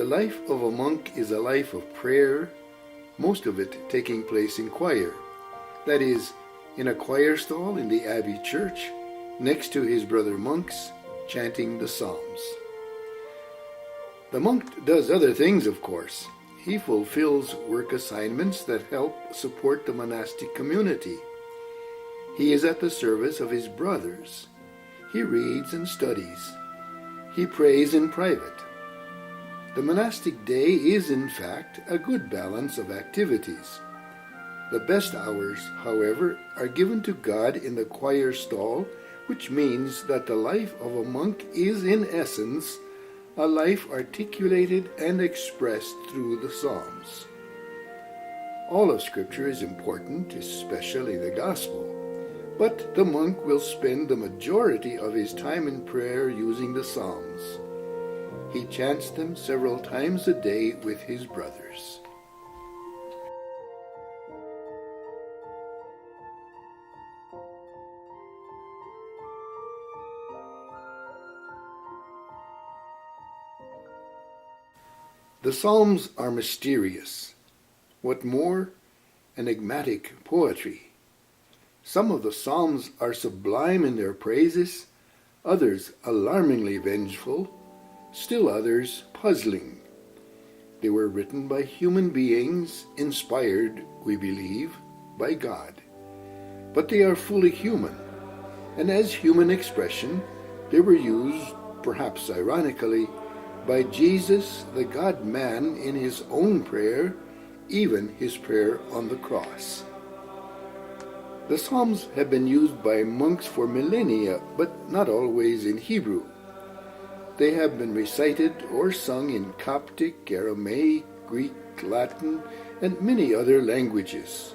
The life of a monk is a life of prayer, most of it taking place in choir. That is, in a choir stall in the Abbey church, next to his brother monks, chanting the psalms. The monk does other things, of course. He fulfills work assignments that help support the monastic community. He is at the service of his brothers. He reads and studies. He prays in private. The monastic day is, in fact, a good balance of activities. The best hours, however, are given to God in the choir stall, which means that the life of a monk is, in essence, a life articulated and expressed through the Psalms. All of Scripture is important, especially the Gospel, but the monk will spend the majority of his time in prayer using the Psalms. He chants them several times a day with his brothers. The Psalms are mysterious. What more, enigmatic poetry. Some of the Psalms are sublime in their praises, others alarmingly vengeful, still others puzzling. They were written by human beings, inspired, we believe, by God. But they are fully human, and as human expression, they were used, perhaps ironically, by Jesus, the God-man, in his own prayer, even his prayer on the cross. The Psalms have been used by monks for millennia, but not always in Hebrew. They have been recited or sung in Coptic, Aramaic, Greek, Latin, and many other languages.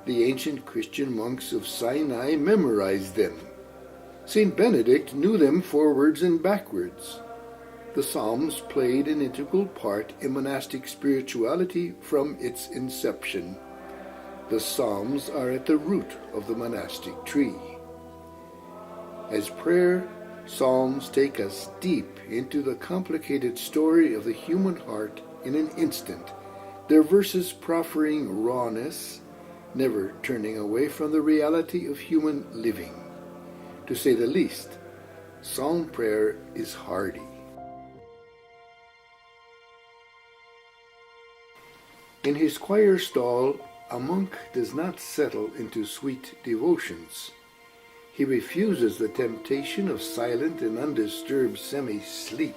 The ancient Christian monks of Sinai memorized them. St. Benedict knew them forwards and backwards. The Psalms played an integral part in monastic spirituality from its inception. The Psalms are at the root of the monastic tree. As prayer, Psalms take us deep into the complicated story of the human heart in an instant, their verses proffering rawness, never turning away from the reality of human living. To say the least, psalm prayer is hardy. In his choir stall, a monk does not settle into sweet devotions. He refuses the temptation of silent and undisturbed semi-sleep.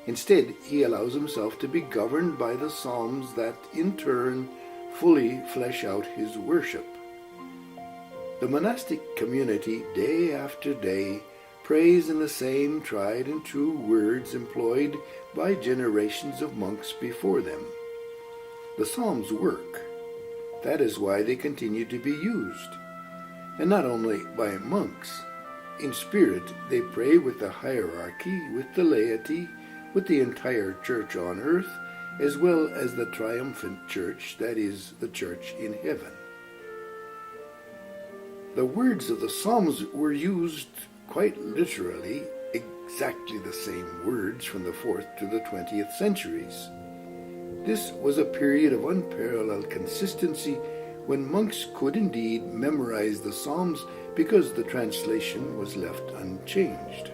Instead, he allows himself to be governed by the psalms that, in turn, fully flesh out his worship. The monastic community, day after day, prays in the same tried and true words employed by generations of monks before them. The psalms work. That is why they continue to be used. And not only by monks. In spirit, they pray with the hierarchy, with the laity, with the entire church on earth, as well as the triumphant church, that is, the church in heaven. The words of the Psalms were used quite literally, exactly the same words from the 4th to the 20th centuries. This was a period of unparalleled consistency when monks could indeed memorize the Psalms because the translation was left unchanged.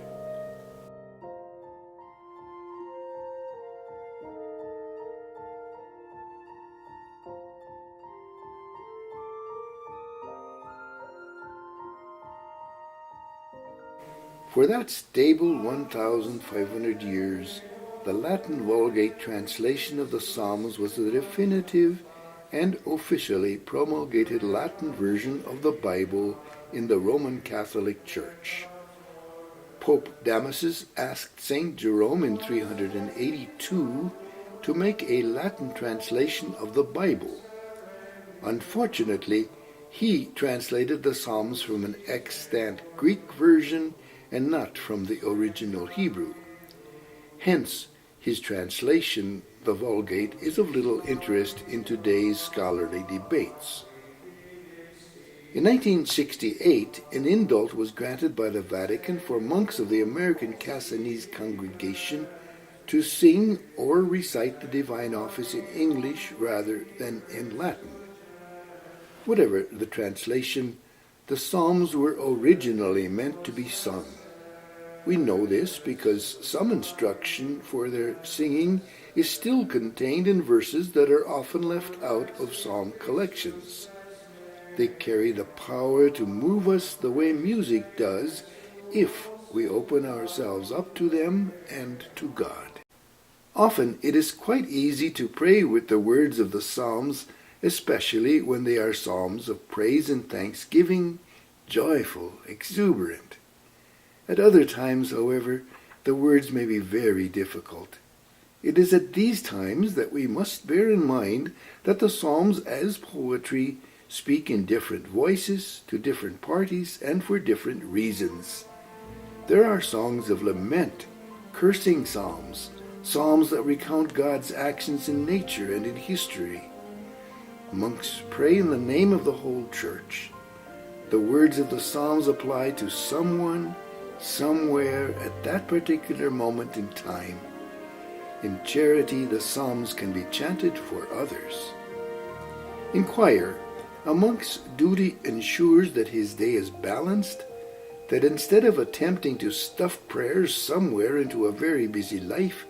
For that stable 1,500 years, the Latin Vulgate translation of the Psalms was the definitive and officially promulgated Latin version of the Bible in the Roman Catholic Church. Pope Damasus asked St. Jerome in 382 to make a Latin translation of the Bible. Unfortunately, he translated the Psalms from an extant Greek version and not from the original Hebrew. Hence, his translation, the Vulgate, is of little interest in today's scholarly debates. In 1968, an indult was granted by the Vatican for monks of the American Cassinese congregation to sing or recite the divine office in English rather than in Latin. Whatever the translation, the Psalms were originally meant to be sung. We know this because some instruction for their singing is still contained in verses that are often left out of psalm collections. They carry the power to move us the way music does if we open ourselves up to them and to God. Often it is quite easy to pray with the words of the Psalms, especially when they are psalms of praise and thanksgiving, joyful, exuberant. At other times, however, the words may be very difficult. It is at these times that we must bear in mind that the Psalms as poetry speak in different voices to different parties and for different reasons. There are songs of lament, cursing psalms, psalms that recount God's actions in nature and in history. Monks pray in the name of the whole church. The words of the psalms apply to someone, somewhere, at that particular moment in time. In charity, the psalms can be chanted for others. In choir, a monk's duty ensures that his day is balanced, that instead of attempting to stuff prayers somewhere into a very busy life,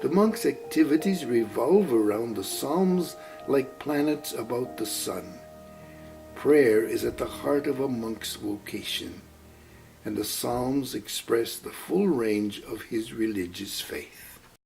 the monk's activities revolve around the psalms like planets about the sun. Prayer is at the heart of a monk's vocation, and the psalms express the full range of his religious faith.